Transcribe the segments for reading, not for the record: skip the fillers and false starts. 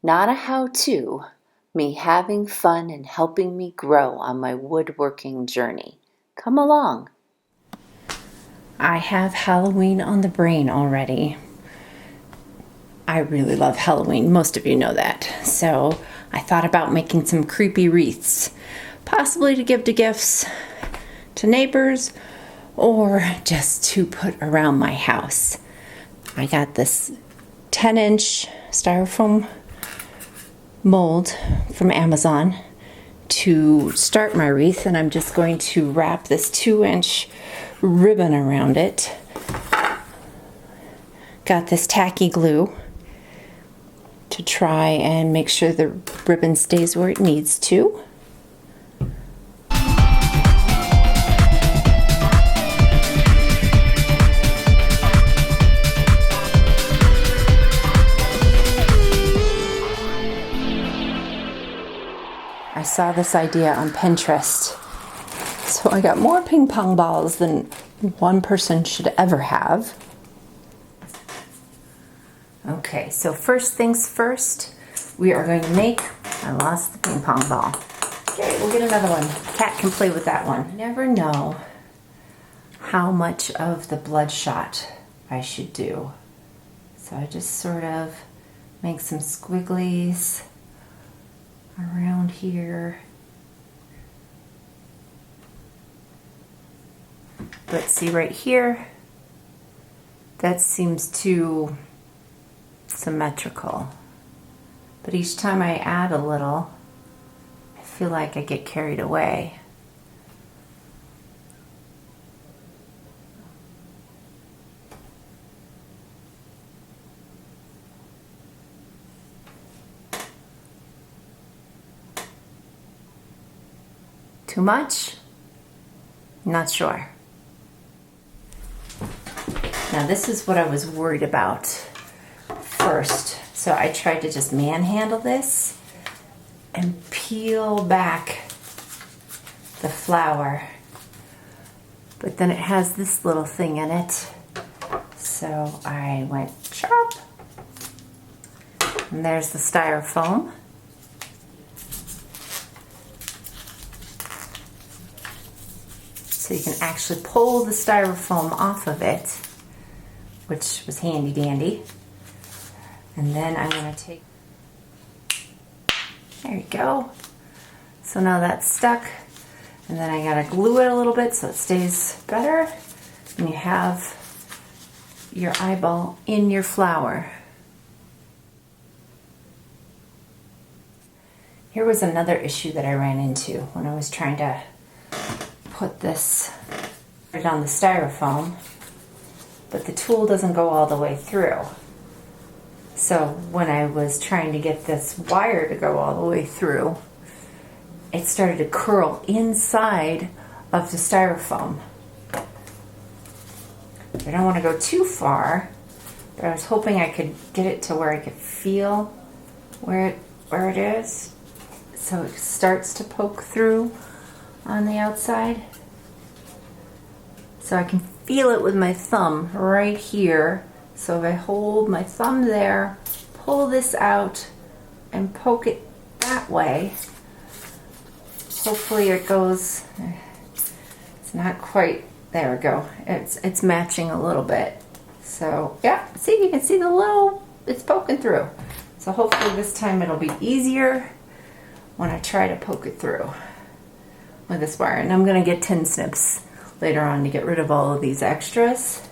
Not a how-to, me having fun and helping me grow on my woodworking journey. Come along. I have Halloween on the brain already. I really love Halloween, most of you know that. So I thought about making some creepy wreaths, possibly to give to gifts to neighbors or just to put around my house. I got this 10-inch styrofoam mold from Amazon to start my wreath, and I'm just going to wrap this 2-inch ribbon around it. Got this tacky glue to try and make sure the ribbon stays where it needs to. I saw this idea on Pinterest, so I got more ping pong balls than one person should ever have. Okay, so first things first, we are going to make, I lost the ping pong ball. Okay, we'll get another one. Cat can play with that one. I never know how much of the bloodshot I should do. So I just sort of make some squigglies around here. But see right here, that seems too symmetrical. But each time I add a little, I feel like I get carried away. Too much? Not sure. Now this is what I was worried about first. So I tried to just manhandle this and peel back the flower. But then it has this little thing in it. So I went chop. And there's the styrofoam. So you can actually pull the styrofoam off of it, which was handy dandy. And then I'm going to take, there you go. So now that's stuck. And then I got to glue it a little bit so it stays better. And you have your eyeball in your flower. Here was another issue that I ran into when I was trying to put this right on the styrofoam, but the tool doesn't go all the way through. So when I was trying to get this wire to go all the way through, it started to curl inside of the styrofoam. I don't want to go too far, but I was hoping I could get it to where I could feel where it is, so it starts to poke through on the outside. So I can feel it with my thumb right here. So if I hold my thumb there, pull this out and poke it that way, hopefully it goes, it's not quite, there we go. It's matching a little bit. So yeah, see, you can see the little, it's poking through. So hopefully this time it'll be easier when I try to poke it through with this wire. And I'm gonna get tin snips later on to get rid of all of these extras.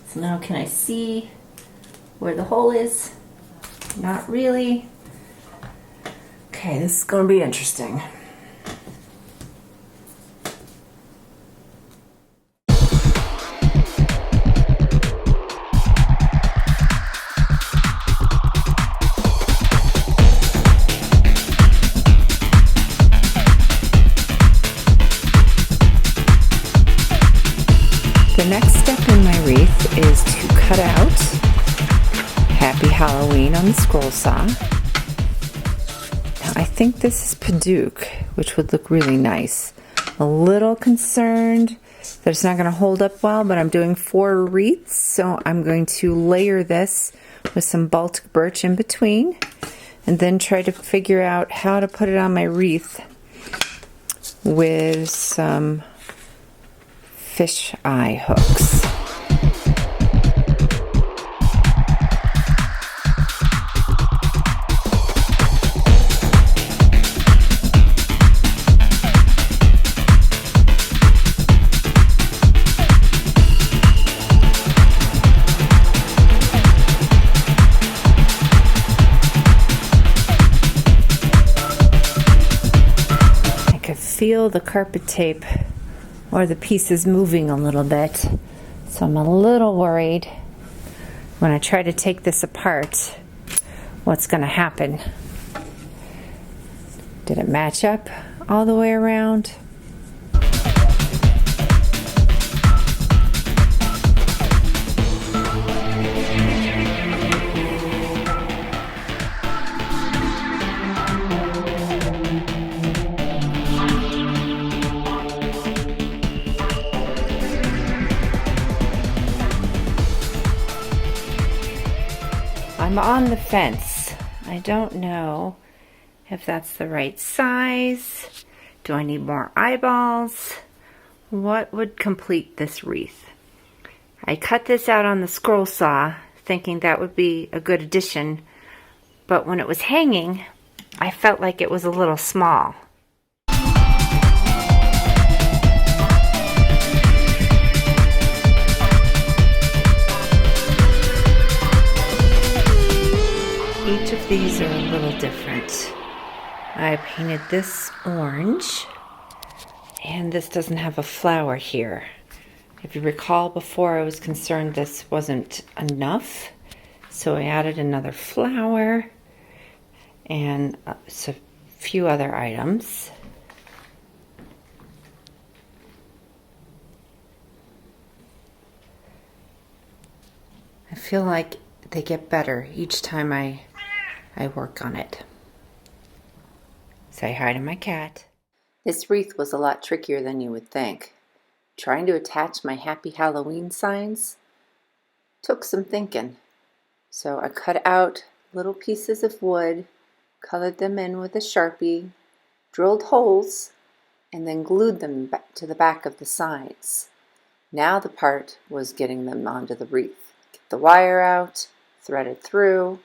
So now can I see where the hole is? Not really. Okay, this is gonna be interesting. The next step in my wreath is to cut out Happy Halloween on the scroll saw. Now I think this is Paduke, which would look really nice. A little concerned that it's not going to hold up well, but I'm doing 4 wreaths, so I'm going to layer this with some Baltic birch in between, and then try to figure out how to put it on my wreath with some fish eye hooks. Feel the carpet tape or the pieces moving a little bit, so I'm a little worried when I try to take this apart what's going to happen. Did it match up all the way around? I'm on the fence. I don't know if that's the right size. Do I need more eyeballs? What would complete this wreath? I cut this out on the scroll saw, thinking that would be a good addition, but when it was hanging, I felt like it was a little small. Each of these are a little different. I painted this orange, and this doesn't have a flower here. If you recall, before I was concerned this wasn't enough, so I added another flower and a few other items. I feel like they get better each time I work on it. Say hi to my cat. This wreath was a lot trickier than you would think. Trying to attach my Happy Halloween signs took some thinking. So I cut out little pieces of wood, colored them in with a Sharpie, drilled holes, and then glued them back to the back of the signs. Now the part was getting them onto the wreath. Get the wire out, thread it through,